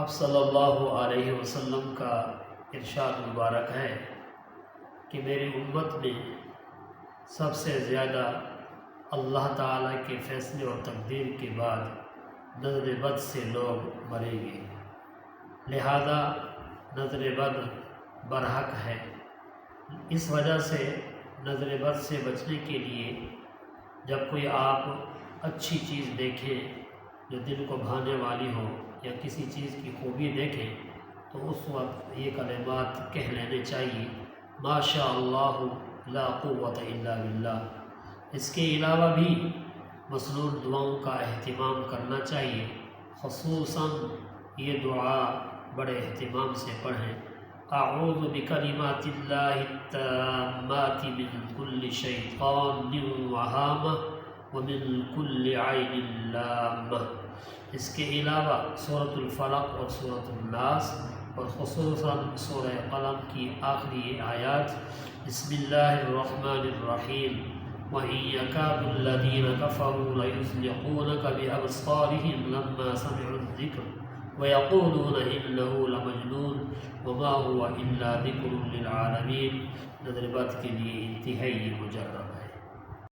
آپ صلی اللہ علیہ وسلم کا ارشاد مبارک ہے کہ میری امت میں سب سے زیادہ اللہ تعالیٰ کے فیصلے اور تقدیر کے بعد نظر بد سے لوگ مریں گے، لہذا نظر بد برحق ہے۔ اس وجہ سے نظر بد سے بچنے کے لیے جب کوئی آپ اچھی چیز دیکھیں جو دل کو بھانے والی ہو یا کسی چیز کی خوبی دیکھیں تو اس وقت یہ کلمات کہہ لینے چاہیے، ما شاء اللہ لا قوت الا باللہ۔ اس کے علاوہ بھی مسنون دعاؤں کا اہتمام کرنا چاہیے، خصوصاً یہ دعا بڑے اہتمام سے پڑھیں، اعوذ بکلمات اللہ التامات من کل شیطان وہامہ ومن کل عین لامہ۔ اس کے علاوہ سورۃ الفلق اور سورۃ الناس اور خصوصاً سورہ قلم کی آخری آیات، بسم اللہ الرحمن الرحیم، وَإِن يَكَادُ الَّذِينَ كَفَرُوا لَيُزْلِقُونَكَ بِأَبْصَارِهِمْ لَمَّا سَمِعُوا الذِّكْرَ وَيَقُولُونَ إِنَّهُ لَمَجْنُونٌ وَمَا هُوَ إِلَّا ذِكْرٌ لِلْعَالَمِينَ۔ نظر بد کے لیے انتہائی مجرب ہے۔